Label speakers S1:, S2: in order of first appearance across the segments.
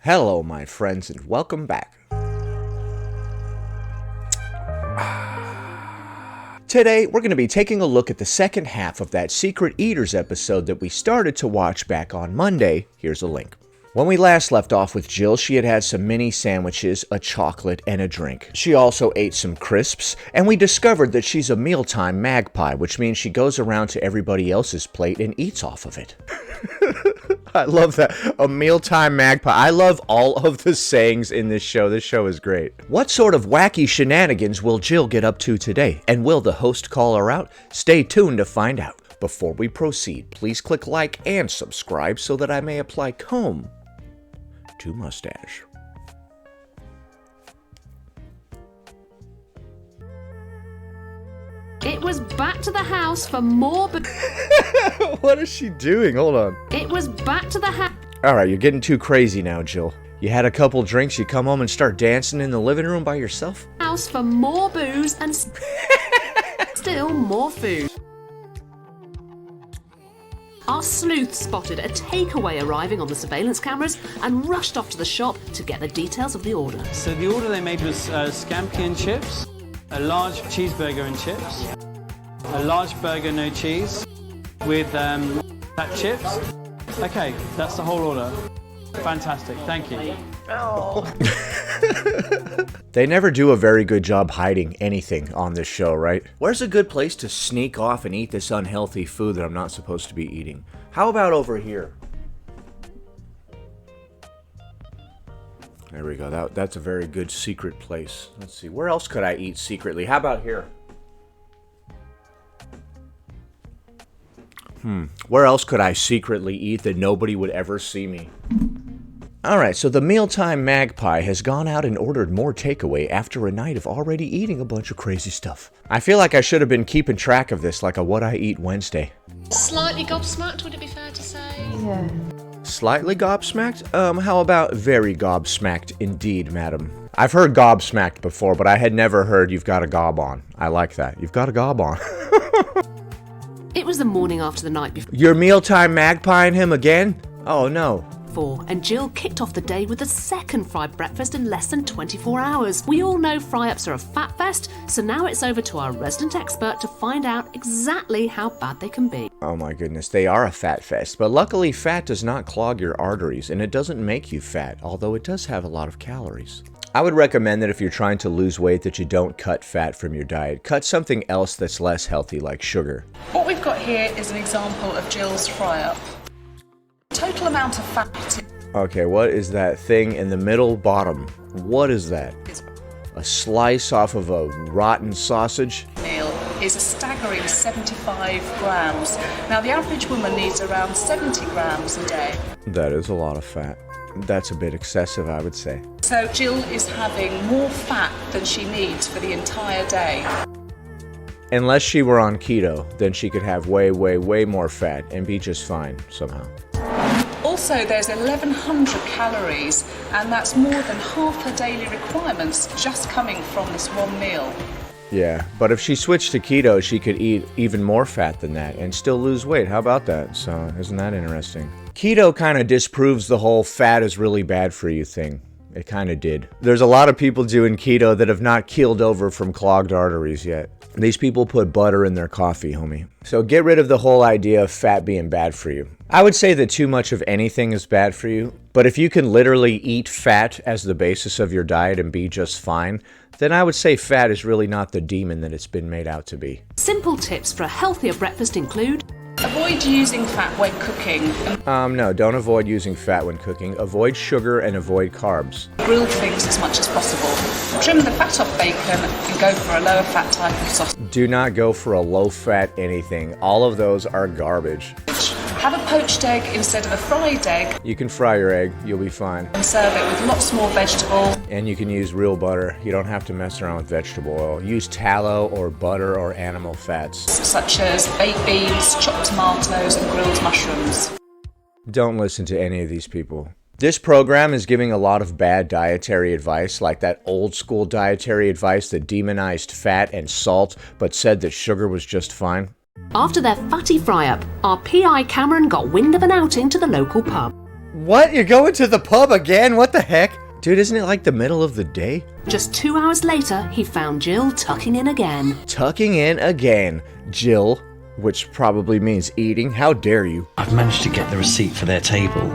S1: Hello, my friends, and welcome back. Today, we're going to be taking a look at the second half of that Secret Eaters episode that we started to watch back on Monday. Here's a link. When we last left off with Jill, she had had some mini sandwiches, a chocolate, and a drink. She also ate some crisps, and we discovered that she's a mealtime magpie, which means she goes around to everybody else's plate and eats off of it. I love that. A mealtime magpie. I love all of the sayings in this show. This show is great. What sort of wacky shenanigans will Jill get up to today? And will the host call her out? Stay tuned to find out. Before we proceed, please click like and subscribe so that I may apply comb to mustache.
S2: It was back to the house for more, but...
S1: What is she doing? Hold on.
S2: It was back to the house...
S1: Alright, you're getting too crazy now, Jill. You had a couple drinks, you come home and start dancing in the living room by yourself?
S2: House for more booze and still more food. Our sleuth spotted a takeaway arriving on the surveillance cameras and rushed off to the shop to get the details of the order.
S3: So the order they made was scampi and chips, a large cheeseburger and chips, a large burger no cheese with that chips. Okay, that's the whole order. Fantastic, thank you.
S1: They never do a very good job hiding anything on this show, right? Where's a good place to sneak off and eat this unhealthy food that I'm not supposed to be eating? How about over here? There we go. That's a very good secret place. Let's see. Where else could I eat secretly? How about here? Where else could I secretly eat that nobody would ever see me? Alright, so the mealtime magpie has gone out and ordered more takeaway after a night of already eating a bunch of crazy stuff. I feel like I should have been keeping track of this like a What I Eat Wednesday.
S4: Slightly gobsmacked, would it be fair to say?
S5: Yeah.
S1: Slightly gobsmacked? How about very gobsmacked indeed, madam? I've heard gobsmacked before, but I had never heard you've got a gob on. I like that. You've got a gob on.
S2: It was the morning after the night before,
S1: You're mealtime magpieing him again? Oh no.
S2: and Jill kicked off the day with the second fried breakfast in less than 24 hours. We all know fry-ups are a fat fest, so now it's over to our resident expert to find out exactly how bad they can be.
S1: Oh my goodness, they are a fat fest, but luckily fat does not clog your arteries, and it doesn't make you fat, although it does have a lot of calories. I would recommend that if you're trying to lose weight that you don't cut fat from your diet. Cut something else that's less healthy, like sugar.
S4: What we've got here is an example of Jill's fry-up. Total amount of fat
S1: Okay, what is that thing in the middle bottom? What is that?
S4: is
S1: A slice off of a rotten sausage?
S4: meal is a staggering 75 grams. Now the average woman needs around 70 grams a day.
S1: That is a lot of fat. That's a bit excessive, I would say.
S4: So Jill is having more fat than she needs for the entire day.
S1: Unless she were on keto, then she could have way, way, way more fat and be just fine somehow.
S4: Also, there's 1,100 calories, and that's more than half her daily requirements just coming from this one meal.
S1: Yeah, but if she switched to keto, she could eat even more fat than that and still lose weight. How about that? So, isn't that interesting? Keto kind of disproves the whole fat is really bad for you thing. It kind of did. There's a lot of people doing keto that have not keeled over from clogged arteries yet. These people put butter in their coffee, homie. So get rid of the whole idea of fat being bad for you. I would say that too much of anything is bad for you, but if you can literally eat fat as the basis of your diet and be just fine, then I would say fat is really not the demon that it's been made out to be.
S2: Simple tips for a healthier breakfast include:
S4: Avoid using fat when cooking and
S1: No, don't avoid using fat when cooking. Avoid sugar and avoid carbs.
S4: grill things as much as possible. Trim the fat off bacon and go for a lower fat type of sausage.
S1: Do not go for a low-fat anything. All of those are garbage.
S4: Have a poached egg instead of a fried egg
S1: You can fry your egg, you'll be fine.
S4: and serve it with lots more vegetable.
S1: And you can use real butter. You don't have to mess around with vegetable oil. Use tallow or butter or animal fats.
S4: Such as baked beans, chopped tomatoes and grilled mushrooms.
S1: Don't listen to any of these people. This program is giving a lot of bad dietary advice, like that old school dietary advice that demonized fat and salt, but said that sugar was just fine.
S2: After their fatty fry-up, our PI Cameron got wind of an outing to the local pub.
S1: What? You're going to the pub again? What the heck? Dude, isn't it like the middle of the day?
S2: Just 2 hours later, he found Jill tucking in again.
S1: Tucking in again. Jill, which probably means eating. How dare you?
S5: I've managed to get the receipt for their table.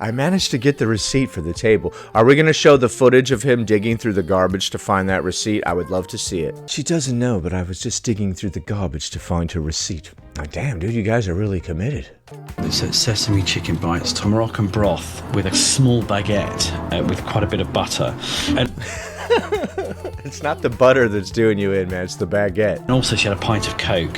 S1: I managed to get the receipt for the table. Are we going to show the footage of him digging through the garbage to find that receipt? I would love to see it. She doesn't know, but I was just digging through the garbage to find her receipt. Oh, damn, dude, you guys are really committed.
S5: It's sesame chicken bites, Moroccan broth with a small baguette with quite a bit of butter. And
S1: It's not the butter that's doing you in, man. It's the baguette.
S5: also she had a pint of Coke.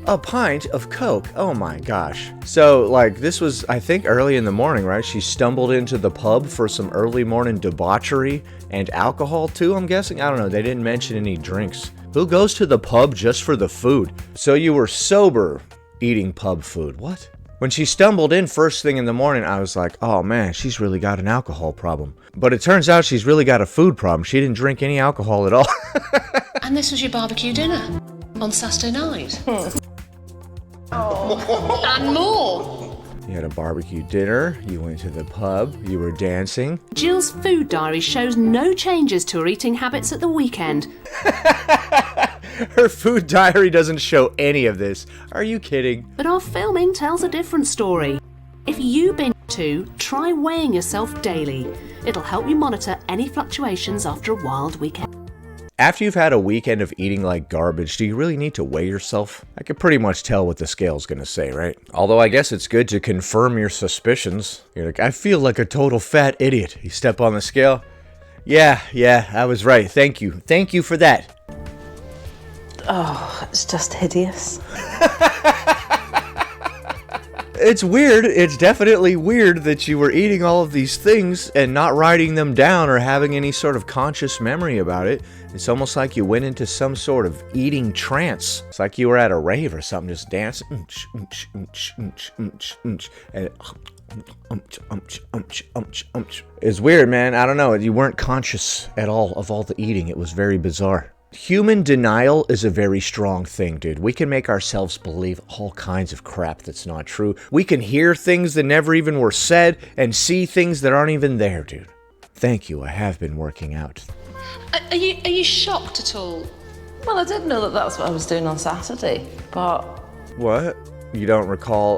S1: A pint of Coke. Oh my gosh. So, like, this was, I think, early in the morning, right? She stumbled into the pub for some early morning debauchery and alcohol, too, I'm guessing? I don't know. They didn't mention any drinks. Who goes to the pub just for the food? So you were sober eating pub food. What? When she stumbled in first thing in the morning, I was like, oh man, she's really got an alcohol problem. But it turns out she's really got a food problem. She didn't drink any alcohol at all.
S2: And this was your barbecue dinner on Saturday night. And more.
S1: You had a barbecue dinner, you went to the pub, you were dancing.
S2: Jill's food diary shows no changes to her eating habits at the weekend.
S1: Her food diary doesn't show any of this. Are you kidding?
S2: But our filming tells a different story. If you binge too, try weighing yourself daily. It'll help you monitor any fluctuations after a wild weekend.
S1: After you've had a weekend of eating like garbage, do you really need to weigh yourself? I can pretty much tell what the scale's gonna say, right? Although I guess it's good to confirm your suspicions. You're like, I feel like a total fat idiot. You step on the scale. Yeah, I was right. Thank you. Thank you for that.
S6: Oh, it's just hideous.
S1: It's weird. It's definitely weird that you were eating all of these things and not writing them down or having any sort of conscious memory about it. It's almost like you went into some sort of eating trance. It's like you were at a rave or something, just dancing. It's weird, man. I don't know. You weren't conscious at all of all the eating. It was very bizarre. Human denial is a very strong thing, dude. We can make ourselves believe all kinds of crap that's not true. We can hear things that never even were said and see things that aren't even there, dude. Thank you. I have been working out.
S2: Are you shocked at all?
S6: Well, I did know that that's what I was doing on Saturday, but...
S1: What? You don't recall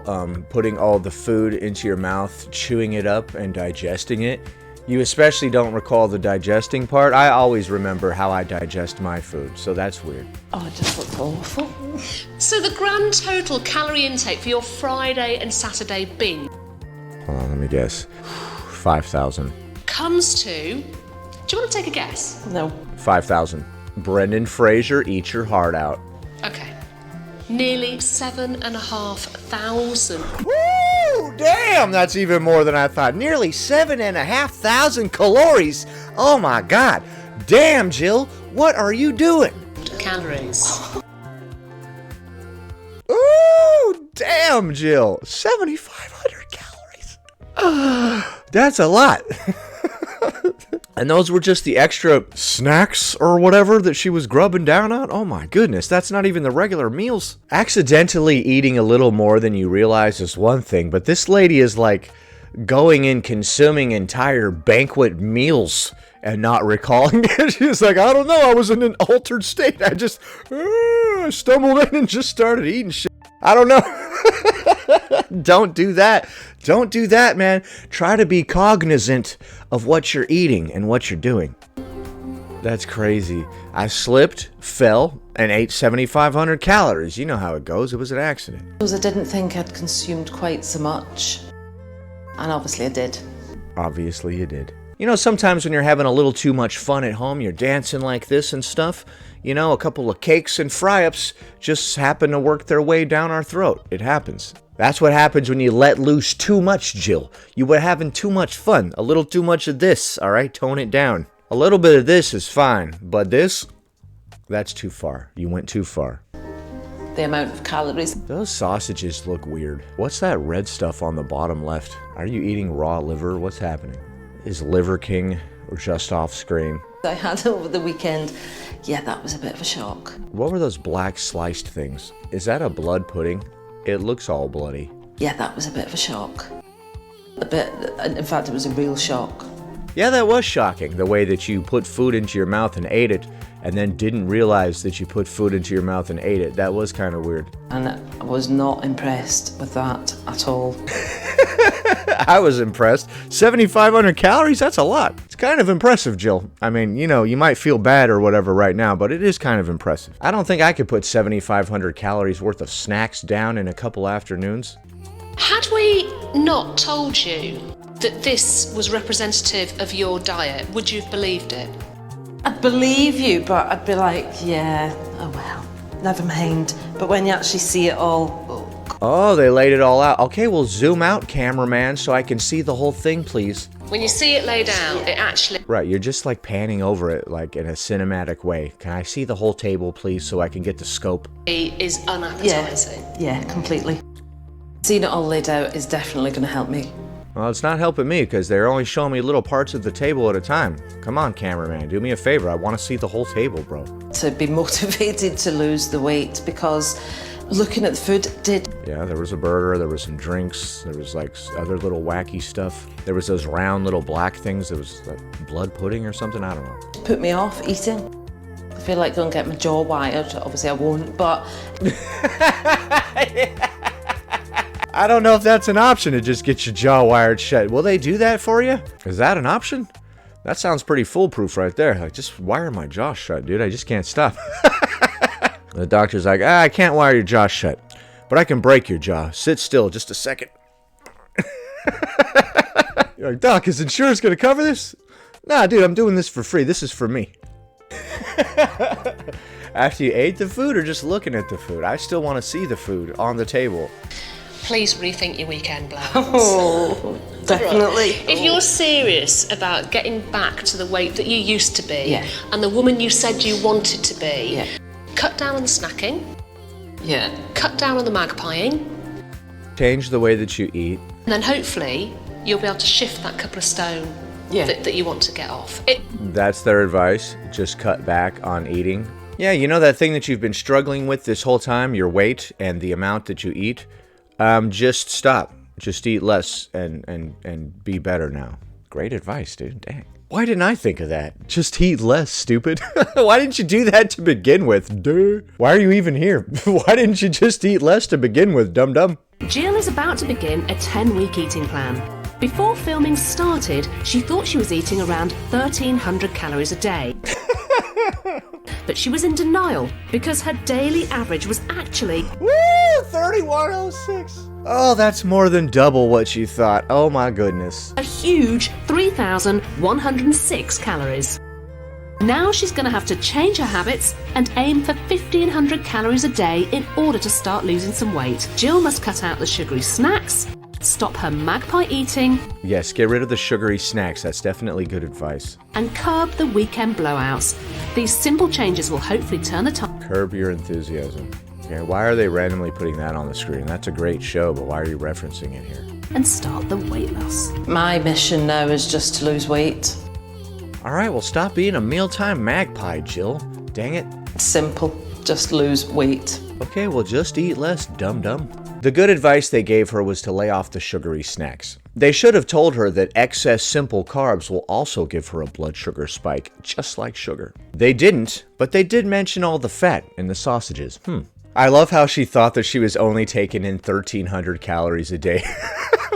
S1: putting all the food into your mouth, chewing it up, and digesting it? You especially don't recall the digesting part. I always remember how I digest my food, so that's weird.
S6: Oh, it just looks awful.
S2: So the grand total calorie intake for your Friday and Saturday binge
S1: Hold on, let me guess. 5,000.
S2: comes to... Do you want to take a guess?
S6: No.
S1: 5,000. Brendan Fraser, eat your heart out.
S2: Okay. Nearly 7,500.
S1: Woo! Damn, that's even more than I thought. Nearly 7,500 calories. Oh my God. Damn, Jill, what are you doing?
S2: Calories.
S1: Ooh, damn, Jill. 7,500 calories. That's a lot. And those were just the extra snacks or whatever that she was grubbing down on? Oh my goodness, that's not even the regular meals. Accidentally eating a little more than you realize is one thing, but this lady is like going and consuming entire banquet meals and not recalling it. She's like, I don't know, I was in an altered state. I just stumbled in and just started eating shit. I don't know. Don't do that. Don't do that, man. Try to be cognizant of what you're eating and what you're doing. That's crazy. I slipped, fell, and ate 7,500 calories. You know how it goes. It was an accident.
S6: Because I didn't think I'd consumed quite so much. And obviously I did.
S1: Obviously you did. You know, sometimes when you're having a little too much fun at home, you're dancing like this and stuff, you know, a couple of cakes and fry-ups just happen to work their way down our throat. It happens. That's what happens when you let loose too much, Jill. You were having too much fun. A little too much of this, all right? Tone it down. A little bit of this is fine, but this, that's too far. You went too far.
S6: The amount of calories.
S1: Those sausages look weird. What's that red stuff on the bottom left? Are you eating raw liver? What's happening? Is Liver King just off screen?
S6: I had over the weekend. Yeah, that was a bit of a shock.
S1: What were those black sliced things? Is that a blood pudding? It looks all bloody.
S6: Yeah, that was a bit of a shock. In fact, it was a real shock.
S1: Yeah, that was shocking, the way that you put food into your mouth and ate it, and then didn't realize that you put food into your mouth and ate it. That was kind of weird.
S6: And I was not impressed with that at all.
S1: I was impressed. 7,500 calories? That's a lot. It's kind of impressive, Jill. I mean, you know, you might feel bad or whatever right now, but it is kind of impressive. I don't think I could put 7,500 calories worth of snacks down in a couple afternoons.
S2: Had we not told you that this was representative of your diet, would you have believed it?
S6: I'd believe you, but I'd be like, yeah, oh well, never mind. But when you actually see it all,
S1: Oh, they laid it all out. Okay, well, zoom out, cameraman, so I can see the whole thing, please.
S2: When you see it laid out, it actually...
S1: Right, you're just like panning over it, like in a cinematic way. Can I see the whole table, please, so I can get the scope?
S2: is unappetizing.
S6: yeah, completely. Seeing it all laid out is definitely going to help me.
S1: Well, it's not helping me, because they're only showing me little parts of the table at a time. Come on, cameraman, do me a favor. I want to see the whole table, bro.
S6: To be motivated to lose the weight, because looking at the food did...
S1: Yeah, there was a burger, there was some drinks, there was like other little wacky stuff. There was those round little black things, there was like blood pudding or something, I don't know.
S6: Put me off eating. I feel like going to get my jaw wired. Obviously I won't, but...
S1: I don't know if that's an option to just get your jaw wired shut. Will they do that for you? Is that an option? That sounds pretty foolproof right there. Like, just wire my jaw shut, dude. I just can't stop. The doctor's like, I can't wire your jaw shut, but I can break your jaw. Sit still just a second. You're like, Doc, is insurance going to cover this? Nah, dude, I'm doing this for free. This is for me. After you ate the food or just looking at the food? I still want to see the food on the table.
S2: Please rethink your weekend plans.
S6: Oh, definitely.
S2: If you're serious about getting back to the weight that you used to be,
S6: Yeah.
S2: and the woman you said you wanted to be,
S6: Yeah.
S2: cut down on the snacking,
S6: Yeah.
S2: cut down on the magpieing,
S1: Change the way that you eat.
S2: and then hopefully you'll be able to shift that couple of stone
S6: Yeah.
S2: that you want to get off.
S1: That's their advice. Just cut back on eating. Yeah, you know that thing that you've been struggling with this whole time, your weight and the amount that you eat? Just stop. Just eat less and be better now. Great advice, dude. Dang. Why didn't I think of that? Just eat less, stupid. Why didn't you do that to begin with? Duh. Why are you even here? Why didn't you just eat less to begin with, dum-dum?
S2: Jill is about to begin a 10-week eating plan. Before filming started, she thought she was eating around 1,300 calories a day. But she was in denial because her daily average was actually...
S1: Woo! 3106. Oh, that's more than double what you thought. Oh my goodness.
S2: a huge 3,106 calories. Now she's going to have to change her habits and aim for 1,500 calories a day in order to start losing some weight. Jill must cut out the sugary snacks, stop her magpie eating,
S1: Yes, get rid of the sugary snacks. That's definitely good advice.
S2: and curb the weekend blowouts. These simple changes will hopefully turn the tide.
S1: Curb your enthusiasm. Okay, why are they randomly putting that on the screen? That's a great show, but why are you referencing it here?
S2: And start the weight loss.
S6: My mission now is just to lose weight.
S1: All right, well, stop being a mealtime magpie, Jill. Dang it.
S6: Simple. Just lose weight.
S1: Okay, well, just eat less, dum-dum. The good advice they gave her was to lay off the sugary snacks. They should have told her that excess simple carbs will also give her a blood sugar spike, just like sugar. They didn't, but they did mention all the fat in the sausages. I love how she thought that she was only taking in 1,300 calories a day,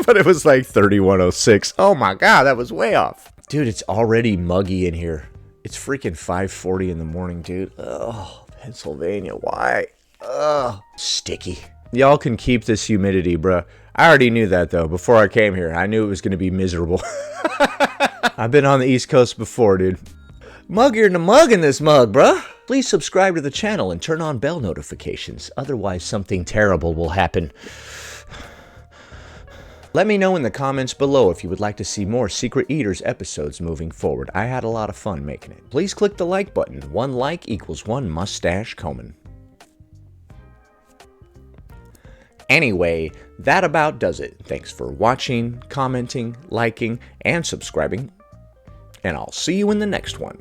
S1: but it was like 3,106. Oh my god, that was way off. Dude, it's already muggy in here. It's freaking 5:40 in the morning, dude. Oh, Pennsylvania, why? Ugh, sticky. Y'all can keep this humidity, bruh. I already knew that, though. Before I came here, I knew it was going to be miserable. I've been on the East Coast before, dude. Muggier than a mug in this mug, bruh. Please subscribe to the channel and turn on bell notifications. Otherwise, something terrible will happen. Let me know in the comments below if you would like to see more Secret Eaters episodes moving forward. I had a lot of fun making it. Please click the like button. 1 like equals 1 mustache Komen. Anyway, that about does it. Thanks for watching, commenting, liking, and subscribing. And I'll see you in the next one.